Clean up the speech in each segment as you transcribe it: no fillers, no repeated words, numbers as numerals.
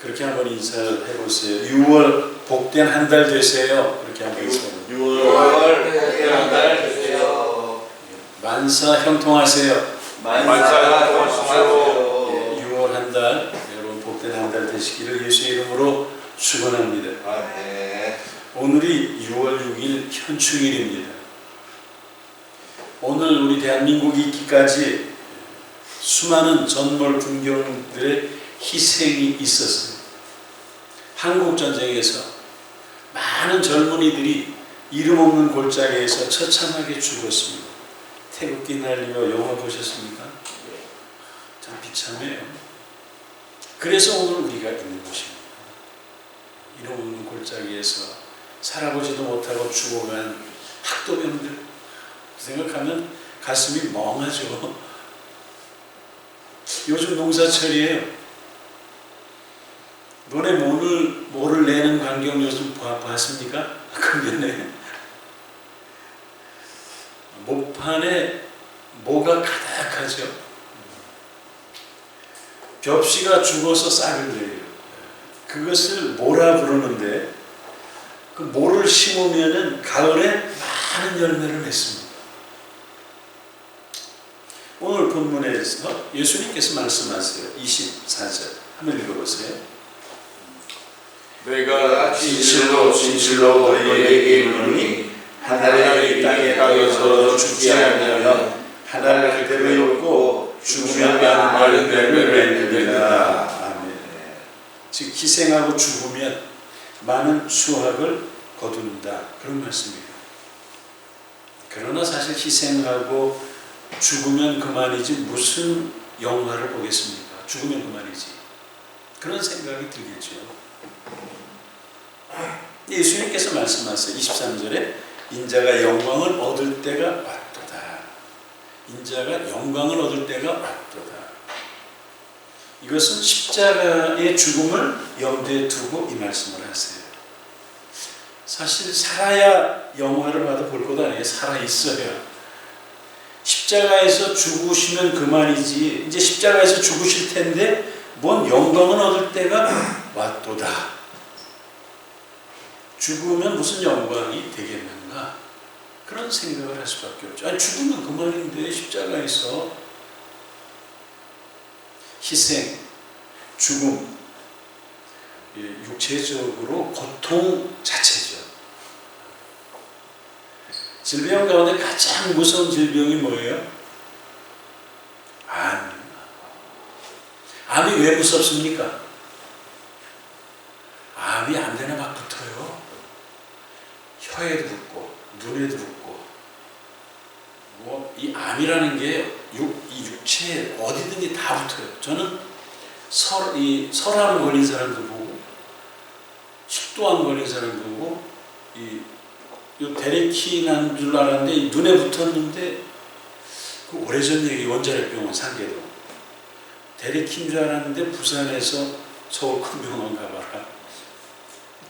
그렇게 한번 인사를 해보세요. 6월 복된 한 달 되세요. 그렇게 한번 인사해요. 6월 복된 한 달 되세요. 만사 형통하세요. 만사 형통하시오. 6월 한 달, 여러분 복된 한 달 되시기를 예수의 이름으로 축원합니다. 네. 오늘이 6월 6일 현충일입니다. 오늘 우리 대한민국이 있기까지 수많은 전몰 군경들의 희생이 있었어요. 한국전쟁에서 많은 젊은이들이 이름 없는 골짜기에서 처참하게 죽었습니다. 태극기 날리며 영화 보셨습니까? 참 비참해요. 그래서 오늘 우리가 있는 것입니다. 이름 없는 골짜기에서 살아보지도 못하고 죽어간 학도병들 생각하면 가슴이 멍하죠. 요즘 농사철이에요. 너네 모를 내는 광경 요즘 봤습니까? 금년에 목판에 모가 가득하죠. 벽시가 죽어서 싹을 내요. 그것을 모라 부르는데 그 모를 심으면은 가을에 많은 열매를 맺습니다. 오늘 본문에서 예수님께서 말씀하세요. 24절 한번 읽어보세요. 내가 진실로 진실로 너희에게 이르노니 한 달에 이 땅에서 죽지 않으면 한 달 그대로 있고 죽으면 많은 열매를 맺느니라. 아멘. 즉 희생하고 죽으면 많은 수확을 거둔다. 그런 말씀이에요. 그러나 사실 희생하고 죽으면 그만이지 무슨 영화를 보겠습니까? 죽으면 그만이지. 그런 생각이 들겠죠. 예수님께서 말씀하세요. 23절에 인자가 영광을 얻을 때가 왔도다. 인자가 영광을 얻을 때가 왔도다. 이것은 십자가의 죽음을 염두에 두고 이 말씀을 하세요. 사실 살아야 영화를 봐도 볼 것 아니에요. 살아있어야. 십자가에서 죽으시면 그만이지. 이제 십자가에서 죽으실 텐데 뭔 영광을 얻을 때가 왔도다. 죽으면 무슨 영광이 되겠는가? 그런 생각을 할 수밖에 없죠. 아니 죽으면 그만인데 십자가에서 희생, 죽음, 육체적으로 고통 자체죠. 질병 가운데 가장 무서운 질병이 뭐예요? 암입니다. 암이 왜 무섭습니까? 암이 아무데나 막 붙어요. 혀에도 붙고 눈에도 붙고 이 암이라는 게 이 육체에 어디든지 다 붙어요. 저는 설암 걸린 사람도 보고 식도암 걸린 사람도 보고 이 대리키 난 줄 알았는데 눈에 붙었는데 그 오래전 얘기 원자력병원 상계도 대리키인 줄 알았는데 부산에서 서울 큰 병원 가봐라.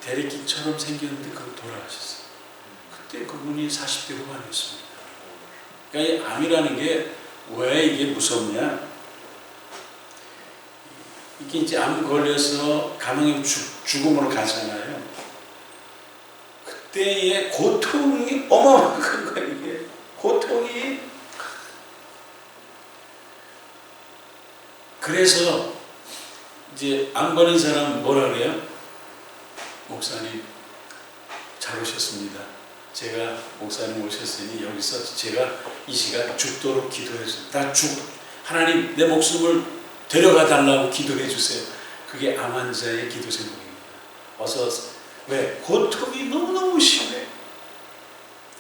대리키처럼 생겼는데 그거 돌아가셨어요. 그때 그분이 40대 후반이었습니다. 그러니까 이 암이라는 게 왜 이게 무섭냐? 이게 이제 암 걸려서 가망에 죽음으로 가잖아요. 그때의 고통이 어마어마한 거예요. 이게 고통이. 그래서 이제 암 걸린 사람 뭐라 그래요? 목사님 잘 오셨습니다. 제가 목사님 오셨으니 여기서 제가 이 시간 죽도록 기도해 주세요. 하나님 내 목숨을 데려가 달라고 기도해 주세요. 그게 암 환자의 기도 제목입니다. 어서 왜? 고통이 너무너무 심해.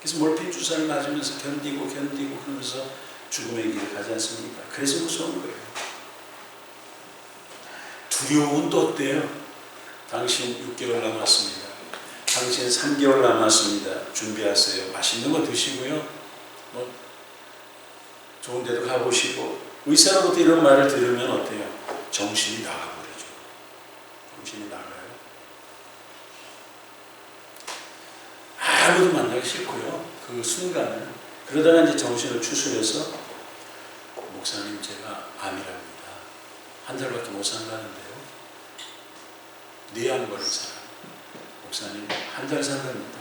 그래서 몰핀 주사를 맞으면서 견디고 그러면서 죽음의 길을 가지 않습니까? 그래서 무서운 거예요. 두려움은 또 어때요? 당신 6개월 남았습니다. 당신 3개월 남았습니다. 준비하세요. 맛있는 거 드시고요. 좋은 데도 가보시고. 의사로부터 이런 말을 들으면 어때요? 정신이 나가버리죠. 정신이 나가요. 아무도 만나기 싫고요. 그 순간을. 그러다가 이제 정신을 추스려서 목사님 제가 암이랍니다. 한 달밖에 못 산다는데요. 뇌암 걸린 사람. 목사님 한 달 산답니다.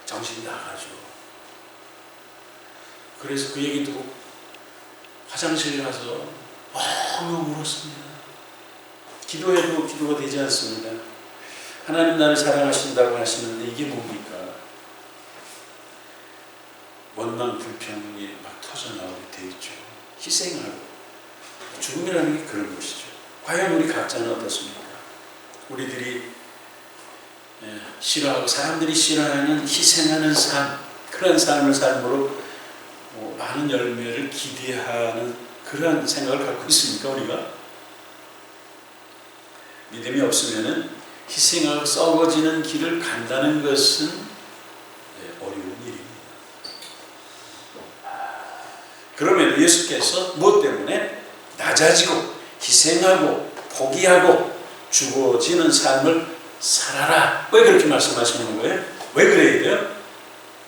정신이 나가죠. 그래서 그 얘기 듣고 화장실에 가서 엉엉 울었습니다. 기도해도 기도가 되지 않습니다. 하나님 나를 사랑하신다고 하시는데 이게 뭡니까? 원망 불평이 막 터져나오게 돼 있죠. 희생하고 죽음이라는 게 그런 것이죠. 과연 우리 각자는 어떻습니까? 우리들이 싫어하고 사람들이 싫어하는 희생하는 삶, 그런 삶을 삶으로 많은 열매를 기대하는 그런 생각을 갖고 있습니까? 우리가 믿음이 없으면은 희생하고 썩어지는 길을 간다는 것은 어려운 일입니다. 그러면 예수께서 무엇 때문에 낮아지고 희생하고 포기하고 죽어지는 삶을 살아라, 왜 그렇게 말씀하시는 거예요? 왜 그래야 돼요?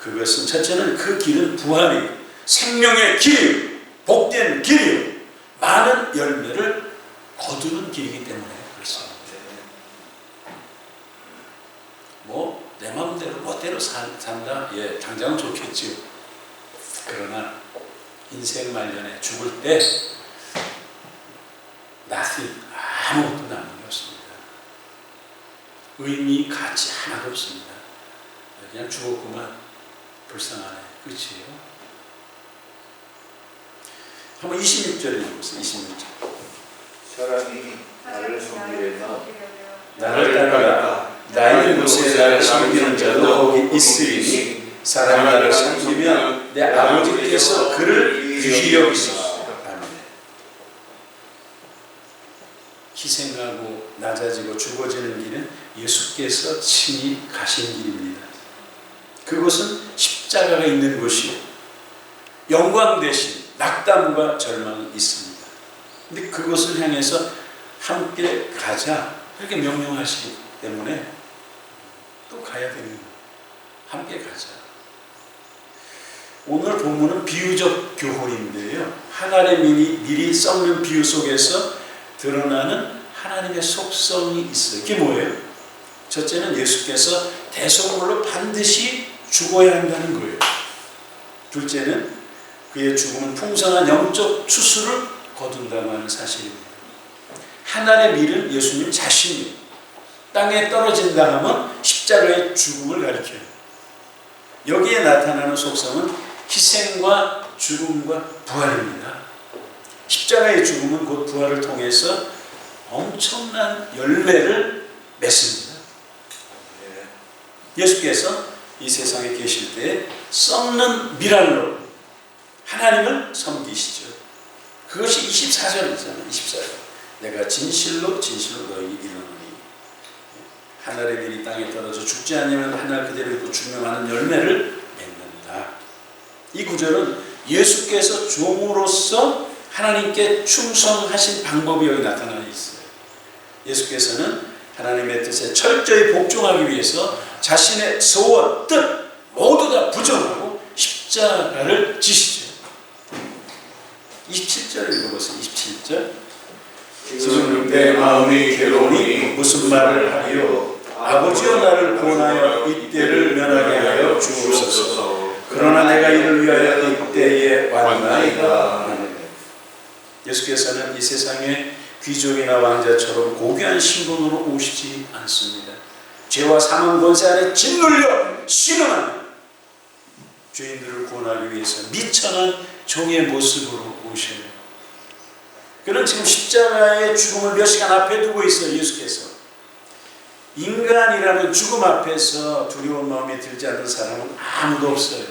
그것은 첫째는 그 길은 부활이에요. 생명의 길이에요. 복된 길이에요. 많은 열매를 거두는 길이기 때문에 그렇습니다. 내 마음대로 멋대로 산다? 예, 당장은 좋겠지요. 그러나 인생 말년에 죽을 때 아무것도 남은 게 없습니다. 의미, 가치 하나도 없습니다. 그냥 죽었구만. 불쌍하네. 끝이에요. 한번 26절에 읽어보세요. 26절. 사람이 나를 섬기려면 나를 따라라. 나 있는 곳에 나를 섬기는 자도 거기 있으리니 사람이 나를 섬기면 내 아버지께서 그를 귀히 여기시리라. 희생하고 낮아지고 죽어지는 길은 예수께서 친히 가신 길입니다. 그곳은 십자가가 있는 곳이요, 영광 대신 낙담과 절망이 있습니다. 근데 그곳을 향해서 함께 가자 이렇게 명령하시기 때문에 또 가야 되는 거예요. 함께 가자. 오늘 본문은 비유적 교훈인데요, 한 알의 밀이 썩는 비유 속에서 드러나는 하나님의 속성이 있어요. 그게 뭐예요? 첫째는 예수께서 대속물로 반드시 죽어야 한다는 거예요. 둘째는 그의 죽음은 풍성한 영적 추수를 거둔다고 하는 사실입니다. 하나님의 밀은 예수님 자신이에요. 땅에 떨어진다 하면 십자가의 죽음을 가리켜요. 여기에 나타나는 속성은 희생과 죽음과 부활입니다. 십자가의 죽음은 곧 부활을 통해서 엄청난 열매를 맺습니다. 예수께서 이 세상에 계실 때 썩는 밀알로 하나님을 섬기시죠. 그것이 24절이잖아요. 24절. 내가 진실로 진실로 너희에게 이르노니 하늘의 밀이 땅에 떨어져 죽지 않으면 하늘 그대로 있고 죽으면 많은 열매를 맺는다. 이 구절은 예수께서 종으로서 하나님께 충성하신 방법이 여기 나타나 있어요. 예수께서는 하나님의 뜻에 철저히 복종하기 위해서 자신의 소원, 뜻 모두 다 부정하고 십자가를 지시죠. 27절 읽어보세요. 27절. 지금 내 마음이 괴로우니 무슨 말을 하리요? 아버지여 나를 구원하여 이때를 면하게 하여 주옵소서. 그러나 내가 이를 위하여 이때에 왔나이다. 예수께서는 이 세상에 귀족이나 왕자처럼 고귀한 신분으로 오시지 않습니다. 죄와 사망 권세 안에 짓눌려 신음하는 죄인들을 구원하기 위해서 미천한 종의 모습으로 오셔요. 그는 지금 십자가의 죽음을 몇 시간 앞에 두고 있어요. 예수께서. 인간이라는 죽음 앞에서 두려운 마음이 들지 않는 사람은 아무도 없어요.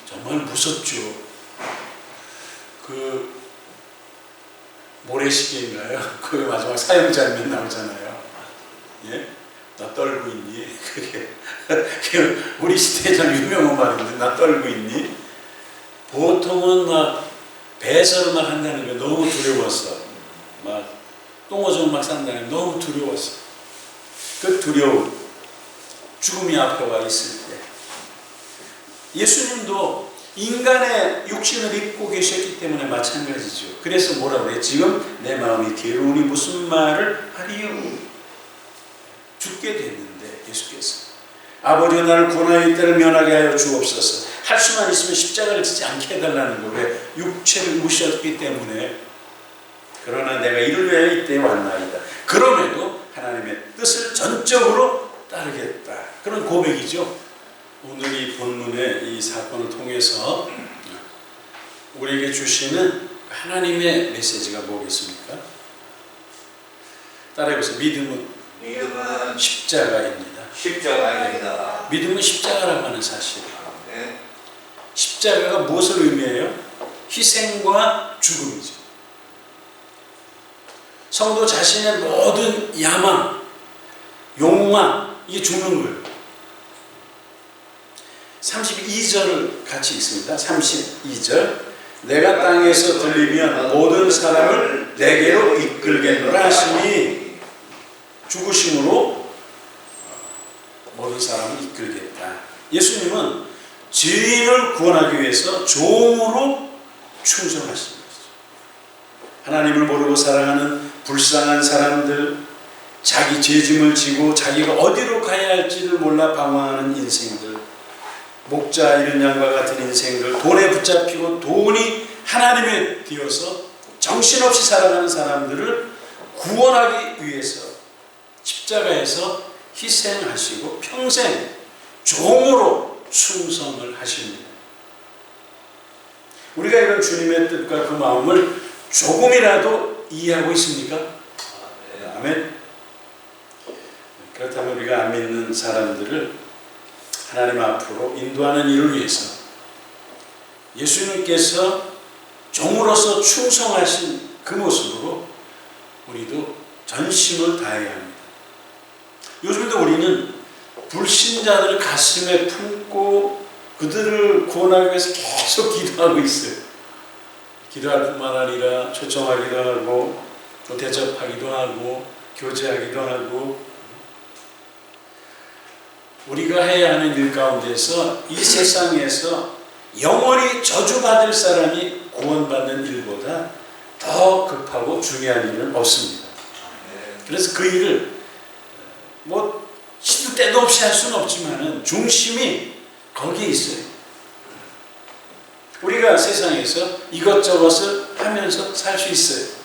정말 무섭죠. 그 모래시계인가요? 그 마지막 사형 장면 나오잖아요. 예? 나 떨고 있니? 그게 우리 시대에 참 유명한 말인데, 나 떨고 있니? 보통은 막 배설을 막 한다는 게 너무 두려웠어. 막 똥오줌 막 산다는 게 너무 두려웠어. 그 두려움, 죽음이 앞에 와 있을 때 예수님도 인간의 육신을 입고 계셨기 때문에 마찬가지죠. 그래서 뭐라고 그래요? 지금 내 마음이 괴로우니 무슨 말을 하리요? 죽게 됐는데 예수께서 아버지가 나를 구원하여 이때를 면하게 하여 주옵소서. 할 수만 있으면 십자가를 지지 않게 해달라는 거. 왜? 육체를 입으셨기 때문에. 그러나 내가 이를 위하여 이때에 왔나이다. 그럼에도 하나님의 뜻을 전적으로 따르겠다. 그런 고백이죠. 오늘 이 본문의 이 사건을 통해서 우리에게 주시는 하나님의 메시지가 뭐겠습니까? 따라해보세요. 믿음은 십자가입니다. 십자가입니다. 믿음은 십자가라고 하는 사실이에요. 네. 십자가가 무엇을 의미해요? 희생과 죽음이죠. 성도 자신의 모든 야망, 욕망, 이게 죽는 거예요. 32절을 같이 읽습니다. 32절. 내가 땅에서 들리면 모든 사람을 내게로 이끌겠노라 하시니 죽으심으로 모든 사람을 이끌겠다. 예수님은 죄인을 구원하기 위해서 종으로 충성하신 것이죠. 하나님을 모르고 살아가는 불쌍한 사람들, 자기 죄짐을 지고 자기가 어디로 가야 할지를 몰라 방황하는 인생들, 목자 이런 양과 같은 인생들, 돈에 붙잡히고 돈이 하나님에 되어서 정신없이 살아가는 사람들을 구원하기 위해서 십자가에서 희생하시고 평생 종으로 충성을 하십니다. 우리가 이런 주님의 뜻과 그 마음을 조금이라도 이해하고 있습니까? 아멘. 그렇다면 우리가 안 믿는 사람들을 하나님 앞으로 인도하는 일을 위해서 예수님께서 종으로서 충성하신 그 모습으로 우리도 전심을 다해야 합니다. 요즘도 우리는 불신자들을 가슴에 품고 그들을 구원하기 위해서 계속 기도하고 있어요. 기도할 뿐만 아니라 초청하기도 하고 또 대접하기도 하고 교제하기도 하고, 우리가 해야 하는 일 가운데서 이 세상에서 영원히 저주받을 사람이 구원받는 일보다 더 급하고 중요한 일은 없습니다. 그래서 그 일을 시도 때도 없이 할 수는 없지만은 중심이 거기에 있어요. 우리가 세상에서 이것저것을 하면서 살 수 있어요.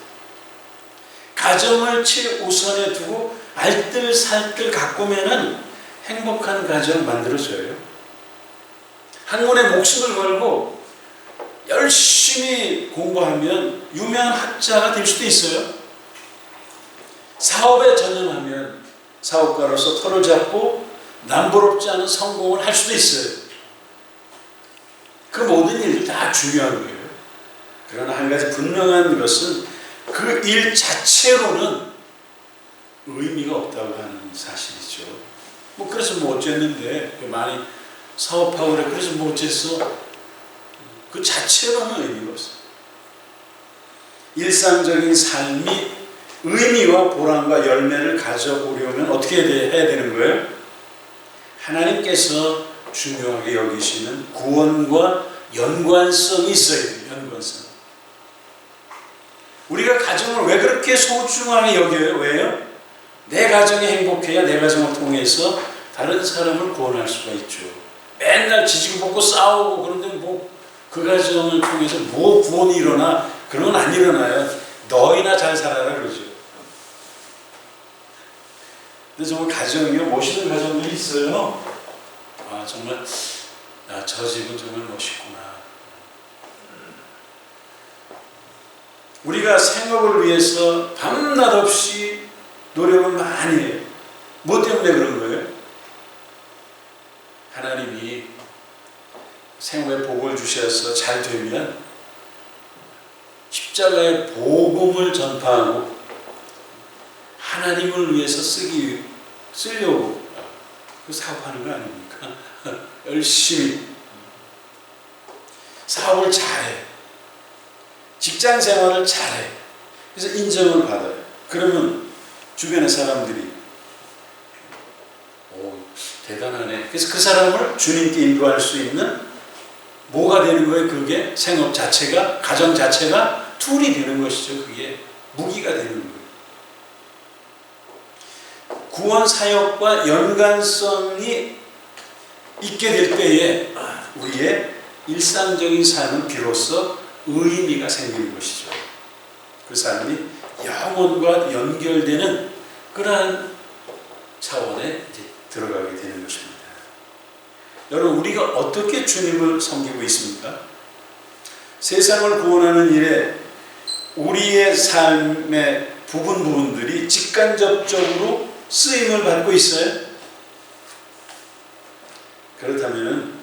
가정을 최우선에 두고 알뜰살뜰 가꾸면은 행복한 가정 만들어져요. 학문에 목숨을 걸고 열심히 공부하면 유명한 학자가 될 수도 있어요. 사업에 전념하면 사업가로서 털을 잡고 남부럽지 않은 성공을 할 수도 있어요. 그 모든 일이 다 중요한 거예요. 그러나 한 가지 분명한 것은 그 일 자체로는 의미가 없다고 하는 사실이죠. 그래서 어쨌는데 많이 사업하고 그래. 그래서 어쨌어. 그 자체로는 의미가 없어요. 일상적인 삶이 의미와 보람과 열매를 가져오려면 어떻게 해야 되는 거예요? 하나님께서 중요하게 여기시는 구원과 연관성이 있어야 돼요. 연관성. 우리가 가정을 왜 그렇게 소중하게 여겨요? 왜요? 내 가정이 행복해야 내 가정을 통해서 다른 사람을 구원할 수가 있죠. 맨날 지지고 볶고 싸우고 그런데 그 가정을 통해서 구원이 일어나? 그런 건 안 일어나요. 너희나 잘 살아라 그러죠. 근데 정말 가정이 멋있는 가정들이 있어요. 정말 저 집은 정말 멋있구나. 우리가 생업을 위해서 밤낮 없이 노력을 많이 해요. 뭐 때문에 그런 거예요? 하나님이 생업에 복을 주셔서 잘 되면 십자가의 복음을 전파하고 하나님을 위해서 쓰려고 그 사업하는 거 아닙니까? 열심히 사업을 잘해. 직장 생활을 잘해. 그래서 인정을 받아요. 그러면 주변의 사람들이 대단하네. 그래서 그 사람을 주님께 인도할 수 있는 뭐가 되는 거예요? 그게 생업 자체가, 가정 자체가 툴이 되는 것이죠. 그게 무기가 되는 거예요. 구원 사역과 연관성이 있게 될 때에 우리의 일상적인 삶은 비로소 의미가 생기는 것이죠. 그 삶이 영혼과 연결되는 그러한 차원에 이제 들어가게 되는 것입니다. 여러분, 우리가 어떻게 주님을 섬기고 있습니까? 세상을 구원하는 일에 우리의 삶의 부분들이 직간접적으로 쓰임을 받고 있어요. 그렇다면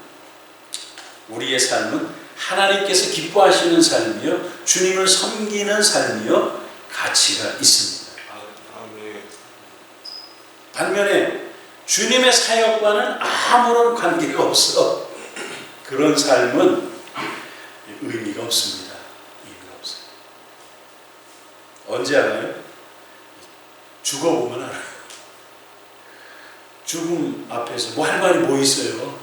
우리의 삶은 하나님께서 기뻐하시는 삶이요, 주님을 섬기는 삶이요, 가치가 있습니다. 반면에 주님의 사역과는 아무런 관계가 없어. 그런 삶은 의미가 없습니다. 의미가 없어요. 언제 알아요? 죽어보면 알아요. 죽음 앞에서 뭐 할 말이 뭐 있어요?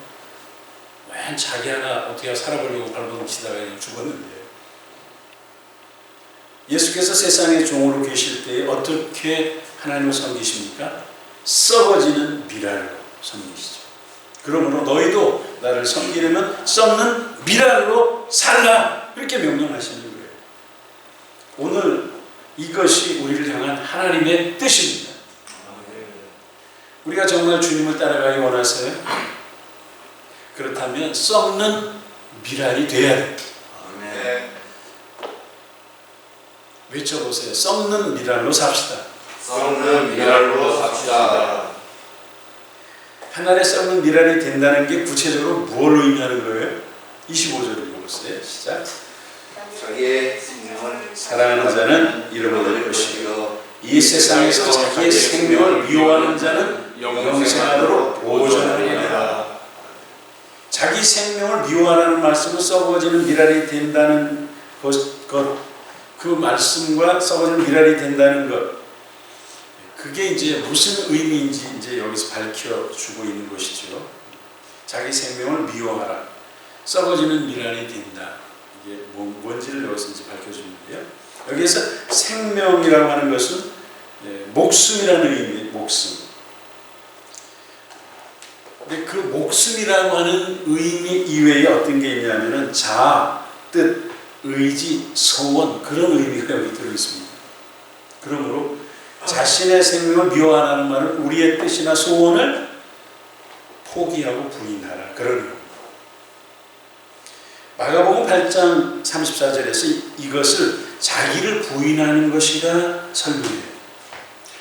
웬 자기 하나 어떻게 살아보려고 발버둥치다가 그냥 죽었는데, 예수께서 세상의 종으로 계실 때 어떻게 하나님을 섬기십니까? 썩어지는 미랄로 섬기시죠. 그러므로 너희도 나를 섬기려면 썩는 미랄로 살라, 이렇게 명령하시는 거예요. 오늘 이것이 우리를 향한 하나님의 뜻입니다. 우리가 정말 주님을 따라가기 원하세요? 그렇다면 썩는 미랄이 돼야 돼요. 외쳐보세요. 썩는 미랄로 삽시다. 썩는 미랄로 삽시다. 하늘에 썩는 미랄이 된다는 게 구체적으로 무엇을 의미하는 거예요? 25절을 읽어보세요. 시작. 자기의 생명을 사랑하는 자는 잃어버릴 것이요, 이 세상에서 자기의 생명을 미워하는 자는 영생하도록 보존하리라. 자기 생명을 미워하라는 말씀은 썩어지는 미랄이 된다는 그 말씀과 썩어지는 미랄이 된다는 것, 그게 이제 무슨 의미인지 이제 여기서 밝혀주고 있는 것이죠. 자기 생명을 미워하라, 썩어지는 미랄이 된다. 이게 뭔지를 여기서 이제 밝혀주는데요. 여기에서 생명이라고 하는 것은 목숨이라는 의미예요. 목숨. 근데 그 목숨이라고 하는 의미 이외에 어떤 게 있냐면은 자아, 뜻, 의지, 소원, 그런 의미가 여기 들어있습니다. 그러므로 자신의 생명을 미워하라는 말은 우리의 뜻이나 소원을 포기하고 부인하라, 그런 의미입니다. 마가복음 8장 34절에서 이것을 자기를 부인하는 것이라 설명해요.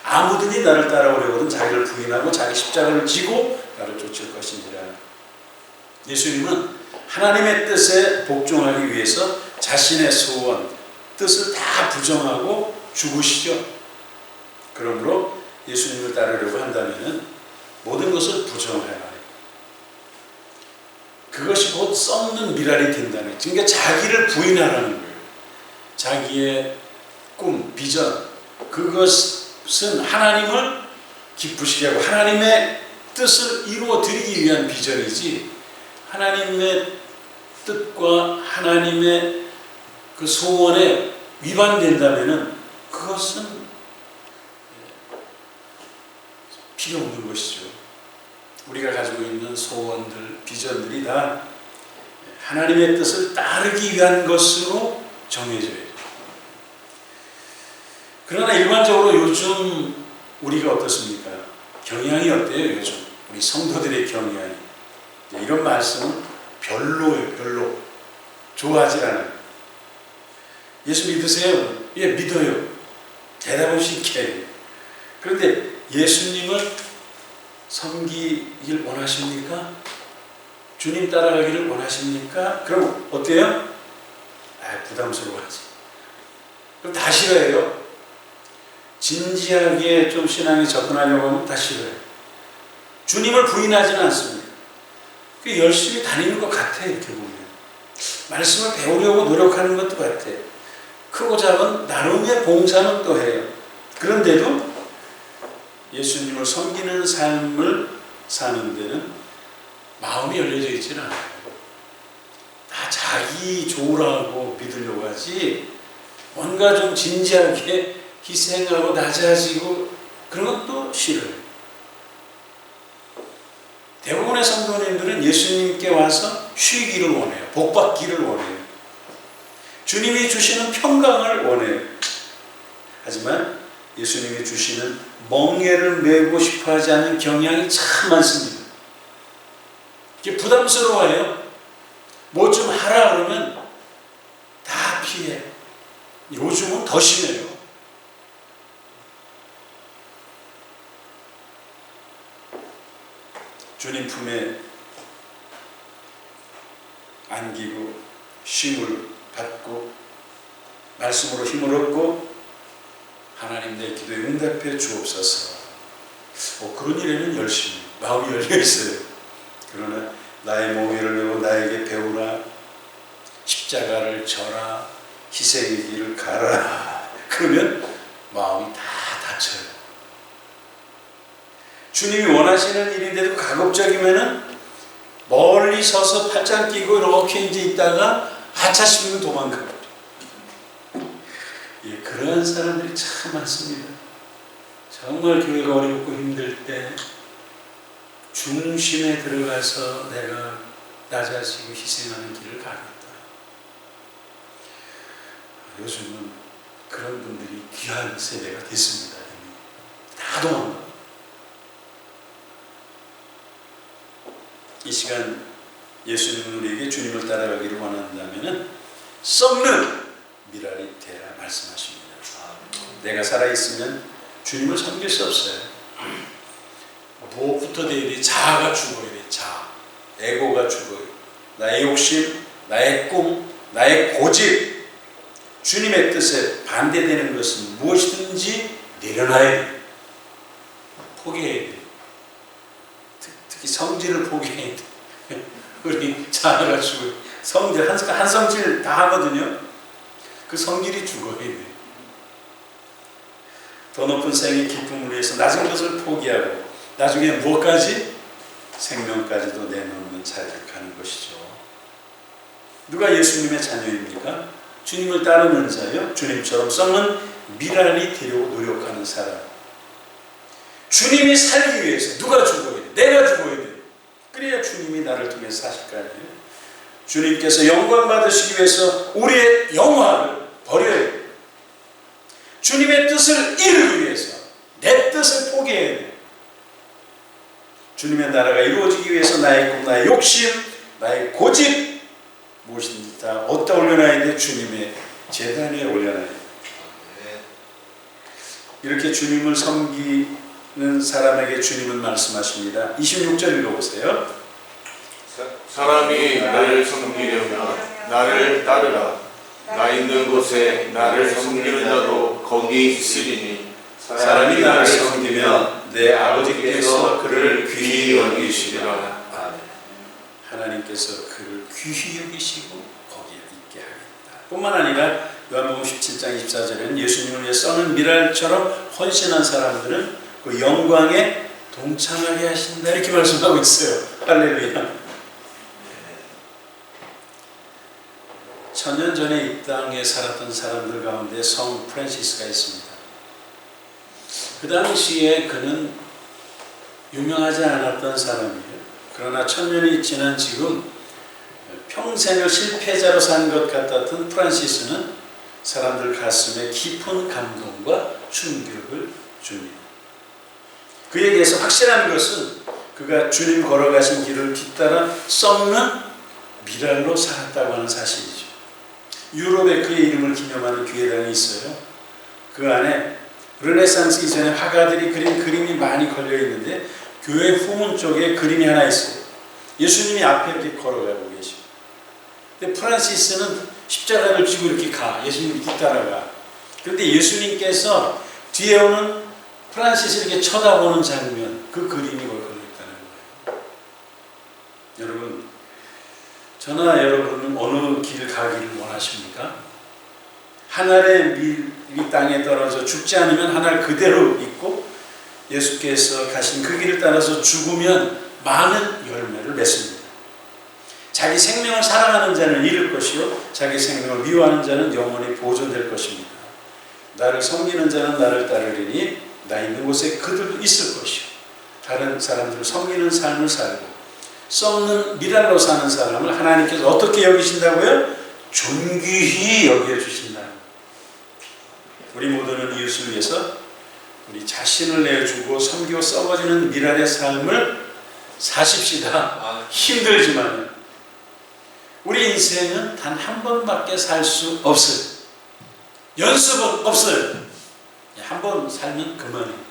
아무든지 나를 따라오려거든 자기를 부인하고 자기 십자가를 지고 나를 쫓을 것이니라. 예수님은 하나님의 뜻에 복종하기 위해서 자신의 소원, 뜻을 다 부정하고 죽으시죠. 그러므로 예수님을 따르려고 한다면 모든 것을 부정해야 해요. 그것이 곧 썩는 미랄이 된다는 거예요. 그러니까 자기를 부인하라는 거예요. 자기의 꿈, 비전, 그것은 하나님을 기쁘시게 하고 하나님의 뜻을 이루어 드리기 위한 비전이지, 하나님의 뜻과 하나님의 그 소원에 위반된다면 그것은 필요 없는 것이죠. 우리가 가지고 있는 소원들, 비전들이 다 하나님의 뜻을 따르기 위한 것으로 정해져요. 그러나 일반적으로 요즘 우리가 어떻습니까? 경향이 어때요? 요즘 우리 성도들의 경향이, 이런 말씀은 별로예요. 별로 좋아하지 않아요. 예수 믿으세요? 예, 믿어요. 대답 없이 이렇게 해요. 그런데 예수님을 섬기길 원하십니까? 주님 따라가기를 원하십니까? 그럼 어때요? 부담스러워하지. 그럼 다 싫어해요. 진지하게 좀 신앙에 접근하려고 하면 다 싫어요. 주님을 부인하지는 않습니다. 열심히 다니는 것 같아요. 이렇게 보면 말씀을 배우려고 노력하는 것도 같아요. 크고 작은 나름의 봉사는 또 해요. 그런데도 예수님을 섬기는 삶을 사는 데는 마음이 열려져 있지는 않아요. 다 자기 좋으라고 믿으려고 하지 뭔가 좀 진지하게 희생하고 낮아지고 그런 것도 싫어요. 대부분의 성도님들은 예수님께 와서 쉬기를 원해요. 복받기를 원해요. 주님이 주시는 평강을 원해요. 하지만 예수님이 주시는 멍에를 메고 싶어하지 않는 경향이 참 많습니다. 이게 부담스러워요. 뭐 좀 하라 그러면 다 피해. 요즘은 더 심해요. 주님 품에 안기고 쉼을 받고 말씀으로 힘을 얻고 하나님 내 기도에 응답해 주옵소서. 그런 일에는 열심히 마음이 열려 있어요. 그러나 나의 멍에를 메고 나에게 배우라, 십자가를 져라, 희생의 길을 가라. 그러면 마음이 다 다쳐요. 주님이 원하시는 일인데도 가급적이면은 멀리 서서 팔짱 끼고 이렇게 이제 있다가 하차시면 도망가요. 예, 그러한 사람들이 참 많습니다. 정말 교회가 어렵고 힘들 때 중심에 들어가서 내가 낮아지고 희생하는 길을 가겠다. 요즘은 그런 분들이 귀한 세대가 됐습니다. 다 도망가요. 이 시간 예수님은 우리에게 주님을 따라가기를 원한다면 썩는 미랄이 되라 말씀하십니다. 내가 살아있으면 주님을 섬길 수 없어요. 무엇부터 돼야 돼? 자아가 죽어야 돼. 자아. 에고가 죽어요. 나의 욕심, 나의 꿈, 나의 고집, 주님의 뜻에 반대되는 것은 무엇이든지 내려놔야 돼. 포기해야 돼. 특히 성질을 포기해야 돼. 우리 자아가 죽어요. 성질, 한 성질 다 하거든요. 그 성질이 죽어야 돼. 더 높은 생의 기쁨을 위해서 낮은 것을 포기하고 나중에 무엇까지? 생명까지도 내놓는 자격하는 것이죠. 누가 예수님의 자녀입니까? 주님을 따르는 자요. 주님처럼 썩는 미랄이 되려고 노력하는 사람. 주님이 살기 위해서 누가 죽어야 돼? 내가 죽어야 돼. 그래야 주님이 나를 통해서 사실 거 아니에요. 주님께서 영광 받으시기 위해서 우리의 영화를 버려야 돼. 주님의 뜻을 이루기 위해서 내 뜻을 포기해야 돼. 주님의 나라가 이루어지기 위해서 나의 꿈, 나의 욕심, 나의 고집 무엇인지 다 어디다 올려놔야 돼? 주님의 제단에 올려놔야 돼. 이렇게 주님을 섬기는 사람에게 주님은 말씀하십니다. 26절 읽어보세요. 사람이 나를 섬기려면 나를 따르라. 나 있는 곳에 나를 섬기는 자도 거기 있으리니 사람이 나를 섬기면 내 아버지께서 그를 귀히 여기시리라. 하나님께서 그를 귀히 여기시고 거기에 있게 하겠다. 뿐만 아니라 요한복음 17장 24절에는 예수님을 위해 써는 미랄처럼 헌신한 사람들은 그 영광에 동참하게 하신다 이렇게 말씀하고 있어요. 할렐루야. 천년 전에 이 땅에 살았던 사람들 가운데 성 프란시스가 있습니다. 그 당시에 그는 유명하지 않았던 사람이에요. 그러나 천년이 지난 지금 평생을 실패자로 산 것 같았던 프란시스는 사람들 가슴에 깊은 감동과 충격을 줍니다. 그에게서 확실한 것은 그가 주님 걸어가신 길을 뒤따라 썩는 미랄로 살았다고 하는 사실이죠. 유럽에 그의 이름을 기념하는 교회당이 있어요. 그 안에 르네상스 이전에 화가들이 그린 그림이 많이 걸려 있는데 교회 후문 쪽에 그림이 하나 있어요. 예수님이 앞에 이렇게 걸어가고 계시고, 근데 프란시스는 십자가를 쥐고 이렇게 가. 예수님이 뒤따라가. 그런데 예수님께서 뒤에 오는 프란시스를 이렇게 쳐다보는 장면, 그 그림이 걸려 있다는 거예요. 여러분, 저나 여러분은 어느 길 가기를 원하십니까? 하늘의 이 땅에 떨어져 죽지 않으면 하늘 그대로 있고, 예수께서 가신 그 길을 따라서 죽으면 많은 열매를 맺습니다. 자기 생명을 사랑하는 자는 잃을 것이요 자기 생명을 미워하는 자는 영원히 보존될 것입니다. 나를 섬기는 자는 나를 따르리니 나 있는 곳에 그들도 있을 것이요 다른 사람들을 섬기는 삶을 살고 썩는 미랄로 사는 사람을 하나님께서 어떻게 여기신다고요? 존귀히 여겨주신다. 우리 모두는 이웃을 위해서 우리 자신을 내주고 섬기고 썩어지는 미랄의 삶을 사십시다. 힘들지만 우리 인생은 단 한 번밖에 살 수 없어요. 연습은 없어요. 한 번 살면 그만이에요.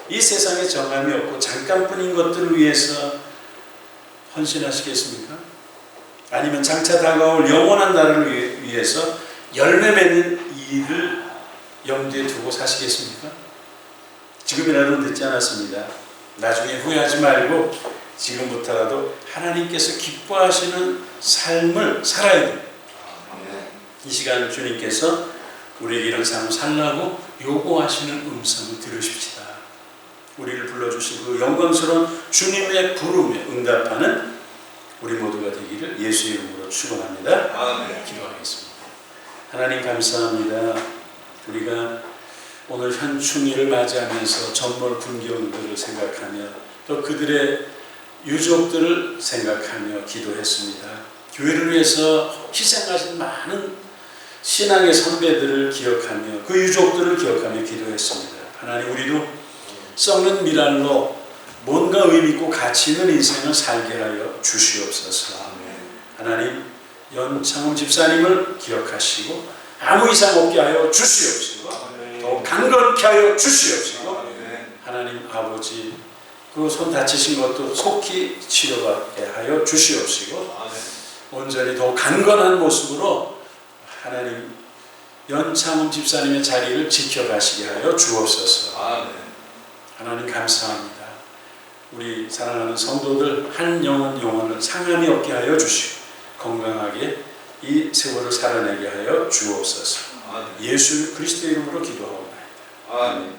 이 세상에 정함이 없고 잠깐뿐인 것들을 위해서 헌신하시겠습니까? 아니면 장차 다가올 영원한 날을 위해서 열매 맺는 일을 염두에 두고 사시겠습니까? 지금이라도 늦지 않았습니다. 나중에 후회하지 말고 지금부터라도 하나님께서 기뻐하시는 삶을 살아야 돼요. 이 시간 주님께서 우리에게 이런 삶을 살라고 요구하시는 음성을 들으십시다. 우리를 불러주신 그 영광스러운 주님의 부름에 응답하는 우리 모두가 되기를 예수 이름으로 축원합니다. 기도하겠습니다. 하나님 감사합니다. 우리가 오늘 현충일을 맞이하면서 전몰 군경들을 생각하며 또 그들의 유족들을 생각하며 기도했습니다. 교회를 위해서 희생하신 많은 신앙의 선배들을 기억하며 그 유족들을 기억하며 기도했습니다. 하나님 우리도 썩는 미랄로 뭔가 의미있고 가치 있는 인생을 살게 하여 주시옵소서. 하나님 연창훈 집사님을 기억하시고 아무 이상 없게 하여 주시옵시고 더 강건케 하여 주시옵시고 하나님 아버지 그 손 다치신 것도 속히 치료받게 하여 주시옵시고 온전히 더 강건한 모습으로 하나님 연창훈 집사님의 자리를 지켜가시게 하여 주옵소서. 하나님 감사합니다. 우리 사랑하는 성도들 한 영혼을 상함이 없게 하여 주시고 건강하게 이 세월을 살아내게 하여 주옵소서. 예수 그리스도 이름으로 기도하옵나이다. 아멘.